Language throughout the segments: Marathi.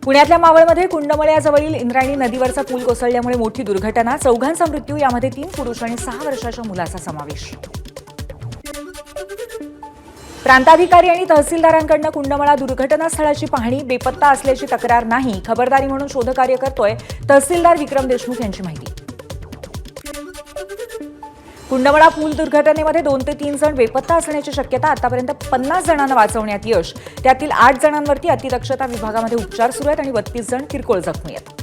पुण्यातल्या मावळमध्ये कुंडमळ्याजवळील इंद्रायणी नदीवरचा पूल कोसळल्यामुळे मोठी दुर्घटना. चौघांचा मृत्यू, यामध्ये 3 पुरुष आणि 6 वर्षाच्या मुलाचा समावेश. प्रांताधिकारी आणि तहसीलदारांकडून कुंडमळा दुर्घटनास्थळाची पाहणी. बेपत्ता असल्याची तक्रार नाही. खबरदारी म्हणून शोधकार्य करतोय तहसीलदार विक्रम देशमुख यांची माहिती. कुंडमळा पूल दुर्घटनेमध्ये 2 ते 3 जण बेपत्ता असण्याची शक्यता. आतापर्यंत 50 जणांना वाचवण्यात यश. त्यातील 8 जणांवरती अतिदक्षता विभागामध्ये उपचार सुरू आहेत आणि 32 जण किरकोळ जखमी आहेत.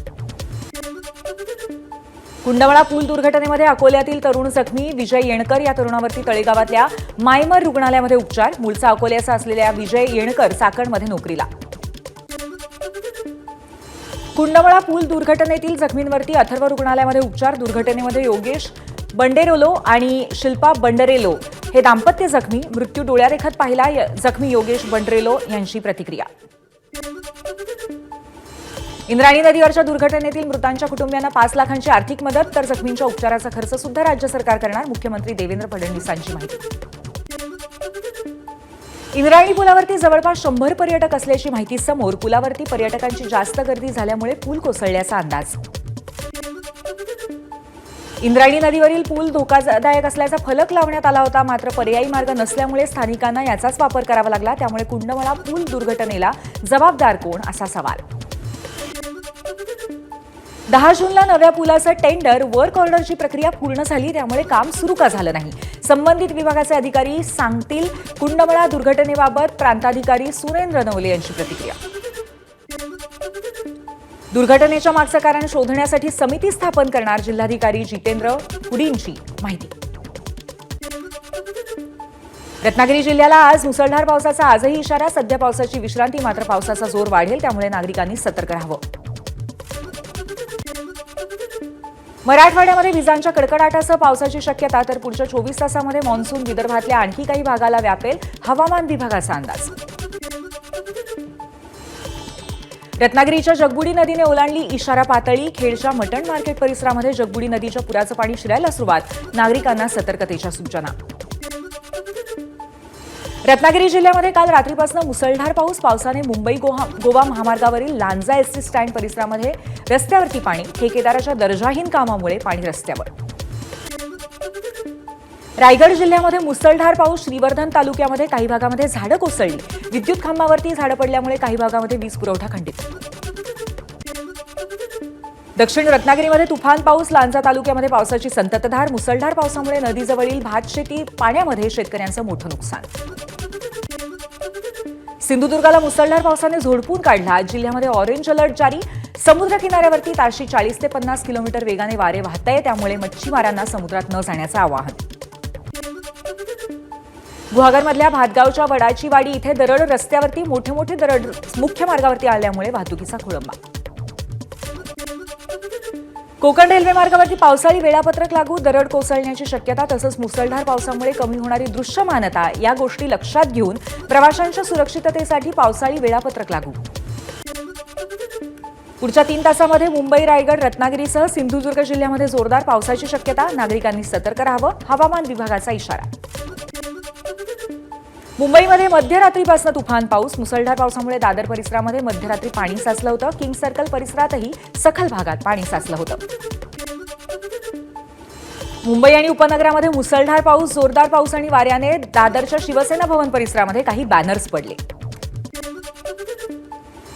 कुंडमळा पूल दुर्घटनेमध्ये अकोल्यातील तरुण जखमी. विजय येणकर या तरुणावरती तळेगावातल्या मायमर रुग्णालयामध्ये उपचार. मूळचा अकोल्याचा असलेल्या विजय येणकर चाकणमध्ये नोकरीला. कुंडमळा पूल दुर्घटनेतील जखमींवरती अथर्व रुग्णालयामध्ये उपचार. दुर्घटनेमध्ये योगेश बंडेरोलो आणि शिल्पा बंडरेलो हे दाम्पत्य जखमी. मृत्यू डोळ्यादेखत पाहिला. जखमी योगेश बंडरेलो यांची प्रतिक्रिया. इंद्रायणी नदीवरच्या दुर्घटनेतील मृतांच्या कुटुंबियांना 5 लाखांची आर्थिक मदत, तर जखमींच्या उपचाराचा खर्च सुद्धा राज्य सरकार करणार. मुख्यमंत्री देवेंद्र फडणवीसांची माहिती. इंद्रायणी पुलावरती जवळपास 100 पर्यटक असल्याची माहिती समोर. पुलावरती पर्यटकांची जास्त गर्दी झाल्यामुळे पूल कोसळल्याचा अंदाज. इंद्रायणी नदीवरील पूल धोकादायक असल्याचा फलक लावण्यात आला होता, मात्र पर्यायी मार्ग नसल्यामुळे स्थानिकांना याचाच वापर करावा लागला. त्यामुळे कुंडमळा पूल दुर्घटनेला जबाबदार कोण, असा सवाल. 10 जूनला नव्या पुलाचं टेंडर, वर्क ऑर्डरची प्रक्रिया पूर्ण झाली, त्यामुळे काम सुरू का झालं नाही. संबंधित विभागाचे अधिकारी सांगतील. कुंडमळा दुर्घटनेबाबत प्रांताधिकारी सुरेंद्र नवले यांची प्रतिक्रिया. दुर्घटनेच्या मागचं कारण शोधण्यासाठी समिती स्थापन करणार. जिल्हाधिकारी जितेंद्र पुडींची माहिती. रत्नागिरी जिल्ह्याला आज मुसळधार पावसाचा आजही इशारा. सध्या पावसाची विश्रांती, मात्र पावसाचा जोर वाढेल, त्यामुळे नागरिकांनी सतर्क राहावं. मराठवाड्यामध्ये विजांच्या कडकडाटासह पावसाची शक्यता, तर पुढच्या 24 तासामध्ये मान्सून विदर्भातल्या आणखी काही भागाला व्यापेल, हवामान विभागाचा अंदाज. रत्नागिरीच्या जगबुडी नदीने ओलांडली इशारा पातळी. खेडच्या मटण मार्केट परिसरामध्ये जगबुडी नदीच्या पुराचं पाणी शिरायला सुरुवात. नागरिकांना सतर्कतेच्या सूचना. रत्नागिरी जिल्ह्यामध्ये काल रात्रीपासून मुसळधार पाऊस. पावसाने मुंबई गोवा महामार्गावरील लांजा एसटी स्टँड परिसरामध्ये रस्त्यावरती पाणी. ठेकेदाराच्या दर्जाहीन कामामुळे पाणी रस्त्यावर. रायगड जिल्ह्यामध्ये मुसळधार पाऊस. श्रीवर्धन तालुक्यामध्ये काही भागामध्ये झाडं कोसळली. विद्युत खांबावरती झाडं पडल्यामुळे काही भागामध्ये वीज पुरवठा खंडित. दक्षिण रत्नागिरीमध्ये तुफान पाऊस. लांजा तालुक्यामध्ये पावसाची संततधार. मुसळधार पावसामुळे नदीजवळील भातशेती पाण्यामध्ये, शेतकऱ्यांचं मोठं नुकसान. सिंधुदुर्गाला मुसळधार पावसाने झोडपून काढला. जिल्ह्यामध्ये ऑरेंज अलर्ट जारी. समुद्र किनाऱ्यावरती ताशी 40 ते 50 किलोमीटर वेगाने वारे वाहताय, त्यामुळे मच्छीमारांना समुद्रात न जाण्याचं आवाहन. गुहागरमधल्या भातगावच्या वडाची वाडी इथे दरड. रस्त्यावरती मोठे दरड मुख्य मार्गावरती आल्यामुळे वाहतुकीचा खोळंबा. कोकण रेल्वे मार्गावरती पावसाळी वेळापत्रक लागू. दरड कोसळण्याची शक्यता, तसंच मुसळधार पावसामुळे कमी होणारी दृश्यमानता, या गोष्टी लक्षात घेऊन प्रवाशांच्या सुरक्षिततेसाठी पावसाळी वेळापत्रक लागू. पुढच्या 3 तासामध्ये मुंबई, रायगड, रत्नागिरीसह सिंधुदुर्ग जिल्ह्यामध्ये जोरदार पावसाची शक्यता. नागरिकांनी सतर्क राहावं, हवामान विभागाचा इशारा. मुंबईमध्ये मध्यरात्रीपासून तुफान पाऊस. मुसळधार पावसामुळे दादर परिसरामध्ये मध्यरात्री पाणी साचलं होतं. किंग सर्कल परिसरातही सखल भागात पाणी साचलं होतं. मुंबई आणि उपनगरामध्ये मुसळधार पाऊस. जोरदार पाऊस आणि वाऱ्याने दादरच्या शिवसेना भवन परिसरामध्ये काही बॅनर्स पडले.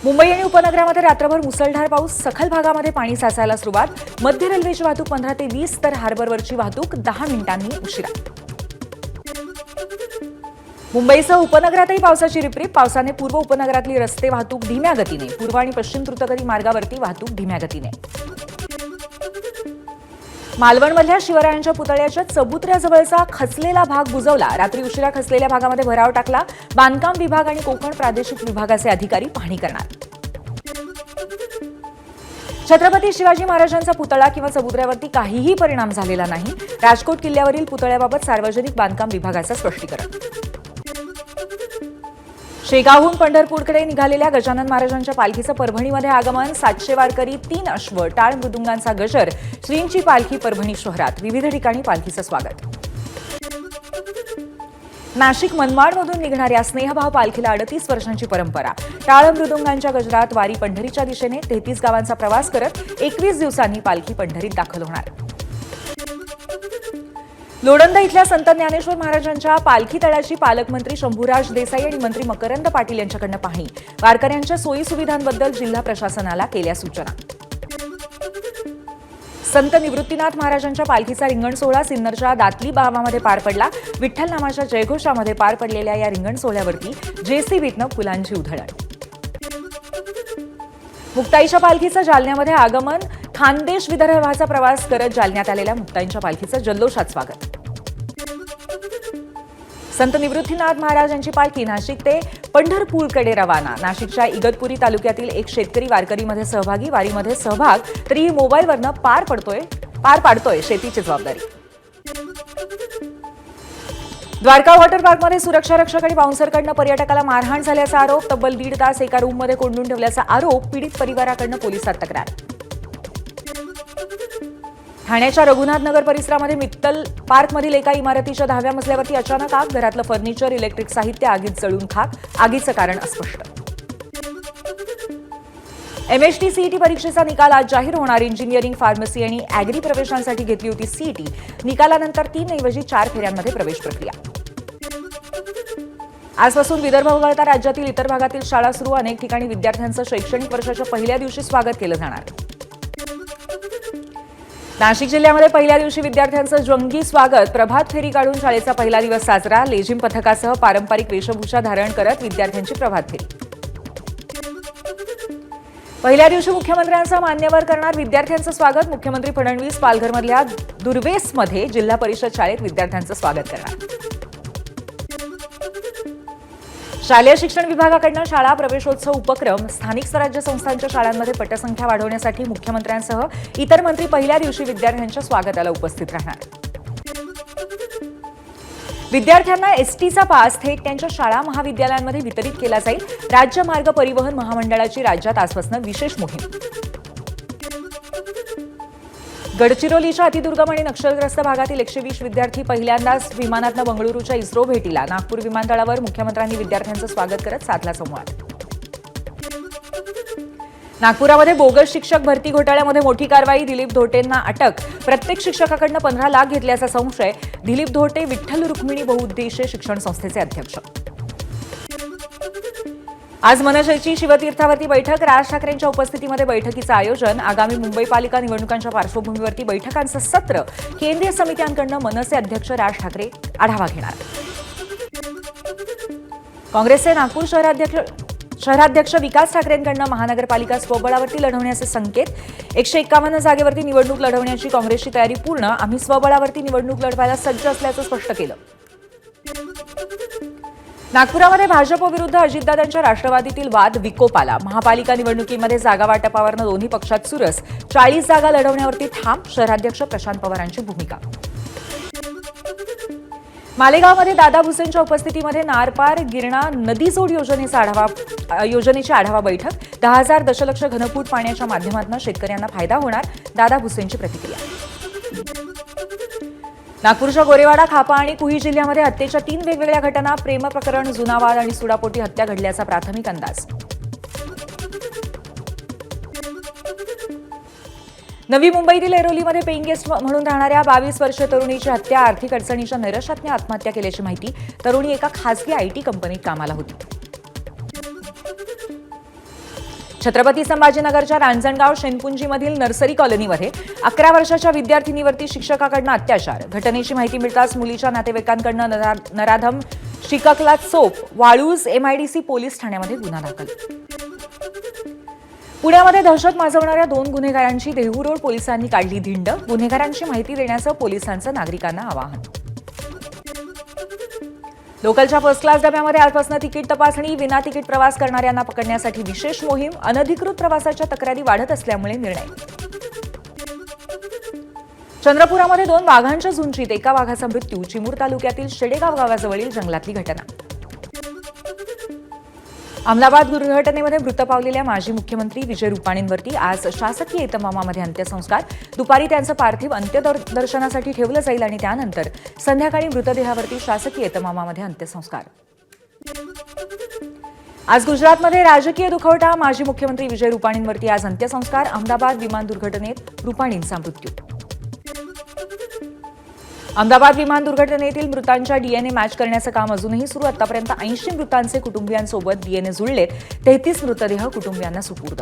मुंबई आणि उपनगरामध्ये रात्रभर मुसळधार पाऊस. सखल भागामध्ये पाणी साचायला सुरुवात. मध्य रेल्वेची वाहतूक 15 ते 20, तर हार्बरवरची वाहतूक 10 मिनिटांनी उशिरा. मुंबईसह उपनगरातही पावसाची रिपरिप. पावसाने पूर्व उपनगरातली रस्ते वाहतूक धीम्या गतीने. पूर्व आणि पश्चिम द्रुतगती मार्गावरती वाहतूक धीम्या गतीने. मालवणमधल्या शिवरायांच्या पुतळ्याच्या चबुतऱ्याजवळचा खचलेला भाग बुजवला. रात्री उशिरा खचलेल्या भागामध्ये भराव टाकला. बांधकाम विभाग आणि कोकण प्रादेशिक विभागाचे अधिकारी पाहणी करणार. छत्रपती शिवाजी महाराजांचा पुतळा किंवा चबुतऱ्यावरती काहीही परिणाम झालेला नाही. राजकोट किल्ल्यावरील पुतळ्याबाबत सार्वजनिक बांधकाम विभागाचं स्पष्टीकरण. शेगावहून पंढरपूरकडे निघालेल्या गजानन महाराजांच्या पालखीचं परभणीमध्ये आगमन. 700 वारकरी, 3 अश्व, टाळ मृदुंगांचा गजर. श्रींची पालखी परभणी शहरात. विविध ठिकाणी पालखीचं स्वागत. नाशिक मनमाडमधून निघणाऱ्या स्नेहभाव पालखीला 38 वर्षांची परंपरा. टाळ मृदुंगांच्या गजरात वारी पंढरीच्या दिशेने 33 गावांचा प्रवास करत 21 दिवसांनी पालखी पंढरीत दाखल होणार. लोणंद इथल्या संत ज्ञानेश्वर महाराजांच्या पालखी तळाची पालकमंत्री शंभूराज देसाई आणि मंत्री मकरंद पाटील यांच्याकडून पाहणी. वारकऱ्यांच्या सोयी सुविधांबद्दल जिल्हा प्रशासनाला केल्या सूचना. संत निवृत्तीनाथ महाराजांच्या पालखीचा रिंगण सोहळा सिन्नरच्या दातली गावामध्ये पार पडला. विठ्ठल नामाच्या जयघोषामध्ये पार पडलेल्या या रिंगण सोहळ्यावरती जेसीबीतनं फुलांची उधळण. मुक्ताईच्या पालखीचं जालन्यामध्ये आगमन. खानदेश विदर्भाचा प्रवास करत जालन्यात आलेल्या मुक्ताईच्या पालखीचं जल्लोषात स्वागत. संत निवृत्तीनाथ महाराजांची पालखी नाशिक ते पंढरपूरकडे रवाना. नाशिकच्या इगतपुरी तालुक्यातील एक शेतकरी वारकरीमध्ये सहभागी. वारीमध्ये सहभाग तरी मोबाईलवरनं पार पाडतोय शेतीची जबाबदारी. द्वारका वॉटर पार्कमध्ये सुरक्षा रक्षक आणि बाउन्सरकडनं पर्यटकाला मारहाण झाल्याचा आरोप. तब्बल 1.5 तास एका रूममध्ये कोंडून ठेवल्याचा आरोप. पीडित परिवाराकडनं पोलिसात तक्रार. ठाण्याच्या रघुनाथनगर परिसरामध्ये मित्तल पार्कमधील एका इमारतीच्या 10व्या मजल्यावरती अचानक आग. घरातलं फर्निचर, इलेक्ट्रिक साहित्य आगीत जळून खाक. आगीचं कारण अस्पष्ट. MHT CET परीक्षेचा निकाल आज जाहीर होणार. इंजिनिअरिंग, फार्मसी आणि ॲग्री प्रवेशांसाठी घेतली होती CET. निकालानंतर 3 ऐवजी 4 फेऱ्यांमध्ये प्रवेश प्रक्रिया. आजपासून विदर्भ वगळता राज्यातील इतर भागातील शाळा सुरू. अनेक ठिकाणी विद्यार्थ्यांचं शैक्षणिक वर्षाच्या पहिल्या दिवशी स्वागत केलं जाणार. नाशिक जिल्ह्यामध्ये पहिल्या दिवशी विद्यार्थ्यांचं जंगी स्वागत. प्रभात फेरी काढून शाळेचा पहिला दिवस साजरा. लेझिम पथकासह पारंपरिक वेशभूषा धारण करत विद्यार्थ्यांची प्रभात फेरी. पहिल्या दिवशी मुख्यमंत्र्यांचा मान्यवर करणार विद्यार्थ्यांचं स्वागत. मुख्यमंत्री फडणवीस पालघरमधल्या दुर्वेसमध्ये जिल्हा परिषद शाळेत विद्यार्थ्यांचं स्वागत करणार. शालेय शिक्षण विभागाकडून शाळा प्रवेशोत्सव उपक्रम. स्थानिक स्वराज्य संस्थांच्या शाळांमध्ये पटसंख्या वाढवण्यासाठी मुख्यमंत्र्यांसह इतर मंत्री पहिल्या दिवशी विद्यार्थ्यांच्या स्वागताला उपस्थित राहणार. विद्यार्थ्यांना एसटीचा पास थेट त्यांच्या शाळा महाविद्यालयांमध्ये वितरित केला जाईल. राज्य मार्ग परिवहन महामंडळाची राज्यात आजपासून विशेष मोहीम. गडचिरोलीच्या अतिदुर्गम आणि नक्षलग्रस्त भागातील 120 विद्यार्थी पहिल्यांदाच विमानातनं बंगळुरूच्या इस्रो भेटीला. नागपूर विमानतळावर मुख्यमंत्र्यांनी विद्यार्थ्यांचं स्वागत करत साधला संवाद. नागपुरामध्ये बोगस शिक्षक भरती घोटाळ्यामध्ये मोठी कारवाई. दिलीप धोटेंना अटक. प्रत्येक शिक्षकाकडनं 15 लाख घेतल्याचा संशय. दिलीप धोटे विठ्ठल रुक्मिणी बहुउद्देशीय शिक्षण संस्थेचे अध्यक्ष. आज मनसेची शिवतीर्थावरती बैठक. राज ठाकरेंच्या उपस्थितीमध्ये बैठकीचं आयोजन. आगामी मुंबई पालिका निवडणुकांच्या पार्श्वभूमीवरती बैठकांचं सत्र. केंद्रीय समित्यांकडून मनसे अध्यक्ष राज ठाकरे आढावा घेणार. काँग्रेसचे नागपूर शहराध्यक्ष विकास ठाकरेंकडून महानगरपालिका स्वबळावरती लढवण्याचे संकेत. 151 जागेवरती निवडणूक लढवण्याची काँग्रेसची तयारी पूर्ण. आम्ही स्वबळावरती निवडणूक लढवायला सज्ज असल्याचं स्पष्ट केलं. नागपुरामध्ये भाजप विरुद्ध अजितदादांच्या राष्ट्रवादीतील वाद विकोपाला. महापालिका निवडणुकीमध्ये जागा वाटपावरनं दोन्ही पक्षात चुरस. 40 जागा लढवण्यावरती ठाम. शहराध्यक्ष प्रशांत पवारांची भूमिका. मालेगावमध्ये दादा भुसेंच्या उपस्थितीमध्ये नारपार गिरणा नदी जोड योजनेची आढावा बैठक. 10,000 दशलक्ष घनफूट पाण्याच्या माध्यमातून शेतकऱ्यांना फायदा होणार. दादा भुसेंची प्रतिक्रिया. नागपूरच्या गोरेवाडा, खापा आणि कुही जिल्ह्यामध्ये हत्येच्या 3 वेगवेगळ्या घटना. प्रेम प्रकरण, जुना वाद आणि सुडापोटी हत्या घडल्याचा प्राथमिक अंदाज. नवी मुंबईतील ऐरोलीमध्ये पेईंग गेस्ट म्हणून राहणाऱ्या 22 वर्षीय तरुणीची हत्या. आर्थिक अडचणीच्या नैराश्यातून आत्महत्या केल्याची माहिती. तरुणी एका खासगी IT कंपनीत कामाला होती. छत्रपती संभाजीनगरच्या रांजणगाव शेनपुंजीमधील नर्सरी कॉलनीमध्ये 11 वर्षाच्या विद्यार्थिनीवरती शिक्षकाकडून अत्याचार. घटनेची माहिती मिळताच मुलीच्या नातेवाईकांकडून नराधम शिककला चोप. वाळूज MIDC पोलीस ठाण्यामध्ये गुन्हा दाखल. पुण्यामध्ये दहशत माजवणाऱ्या 2 गुन्हेगारांची देहू रोड पोलिसांनी काढली धिंड. गुन्हेगारांची माहिती देण्याचं पोलिसांचं नागरिकांना आवाहन. लोकलच्या फर्स्ट क्लास डब्यामध्ये आजपासून तिकीट तपासणी. विना तिकीट प्रवास करणाऱ्यांना पकडण्यासाठी विशेष मोहीम. अनधिकृत प्रवासाच्या तक्रारी वाढत असल्यामुळे निर्णय. चंद्रपुरामध्ये 2 वाघांच्या झुंजीत एका वाघाचा मृत्यू. चिमूर तालुक्यातील शेडेगाव गावाजवळील जंगलातली घटना. अहमदाबाद दुर्घटनेमध्ये मृत पावलेल्या माजी मुख्यमंत्री विजय रुपाणींवरती आज शासकीय इतमामामध्ये अंत्यसंस्कार. दुपारी त्यांचं पार्थिव अंत्यदर्शनासाठी ठेवलं जाईल आणि त्यानंतर संध्याकाळी मृतदेहावरती शासकीय इतमामामध्ये अंत्यसंस्कार. आज गुजरातमध्ये राजकीय दुखवटा. माजी मुख्यमंत्री विजय रुपाणींवरती आज अंत्यसंस्कार. अहमदाबाद विमान दुर्घटनेत रुपाणींचा मृत्यू. अहमदाबाद विमान दुर्घटनेतील मृतांच्या डीएनए मॅच करण्याचं काम अजूनही सुरू. आतापर्यंत 80 मृतांचे कुटुंबियांसोबत डीएनए जुळलेत. 33 मृतदेह कुटुंबियांना सुपूर्द.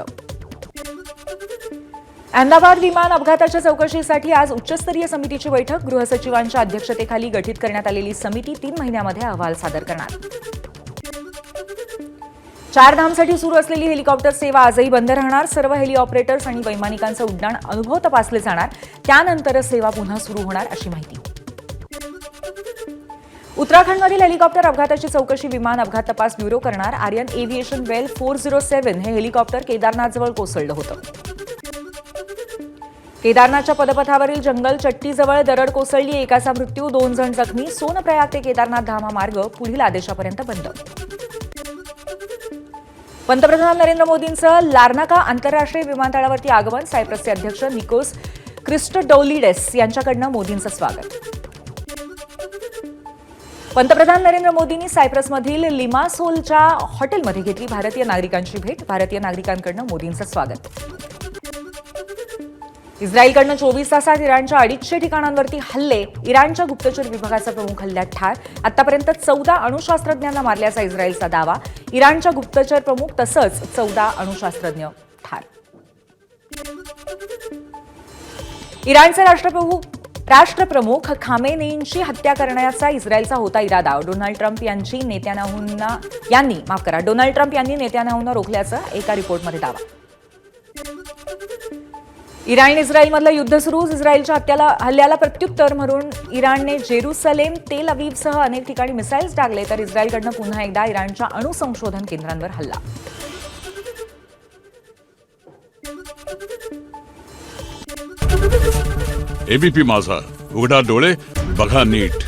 अहमदाबाद विमान अपघाताच्या चौकशीसाठी आज उच्चस्तरीय समितीची बैठक. गृहसचिवांच्या अध्यक्षतेखाली गठीत करण्यात आलेली समिती 3 महिन्यामध्ये अहवाल सादर करणार. चारधामसाठी सुरू असलेली हेलिकॉप्टर सेवा आजही बंद राहणार. सर्व हेली ऑपरेटर्स आणि वैमानिकांचं उड्डाण अनुभव तपासले जाणार. त्यानंतरच सेवा पुन्हा सुरू होणार अशी माहिती. उत्तराखंडमधील हेलिकॉप्टर अपघाताची चौकशी विमान अपघात तपास ब्युरो करणार. आर्यन एव्हिएशन वेल 407 हे हेलिकॉप्टर केदारनाथजवळ कोसळलं होतं. केदारनाथच्या पदपथावरील जंगल चट्टीजवळ दरड कोसळली. एकाचा मृत्यू, 2 जण जखमी. सोनप्रयाग ते केदारनाथ धाम मार्ग पुढील आदेशापर्यंत बंद. पंतप्रधान नरेंद्र मोदींचं लार्नाका आंतरराष्ट्रीय विमानतळावरती आगमन. सायप्रसचे अध्यक्ष निकोस क्रिस्टोडौलिडेस यांच्याकडनं मोदींचं स्वागत. पंतप्रधान नरेंद्र मोदींनी सायप्रसमधील लिमासोलच्या हॉटेलमध्ये घेतली भारतीय नागरिकांची भेट. भारतीय नागरिकांकडनं मोदींचं स्वागत. इस्रायलकडनं 24 तासात इराणच्या 250 ठिकाणांवरती हल्ले. इराणच्या गुप्तचर विभागाचा प्रमुख हल्ल्यात ठार. आतापर्यंत 14 अणुशास्त्रज्ञांना मारल्याचा इस्रायलचा दावा. इराणच्या गुप्तचर प्रमुख तसंच 14 अणुशास्त्रज्ञ ठार. इराणचे राष्ट्रप्रमुख खामेनेईंची हत्या करण्याचा इस्रायलचा होता इरादा. डोनाल्ड ट्रम्प यांनी नेत्यानाहूंना रोखल्याचं एका रिपोर्टमध्ये दावा. इराण इस्रायलमधलं युद्ध सुरू. इस्रायलच्या हल्ल्याला प्रत्युत्तर म्हणून इराणने जेरुसलेम, तेल अवीवसह अनेक ठिकाणी मिसाईल्स टाकले. तर इस्रायलकडनं पुन्हा एकदा इराणच्या अणुसंशोधन केंद्रांवर हल्ला. एबीपी माझा, उघडा डोळे बघा नीट.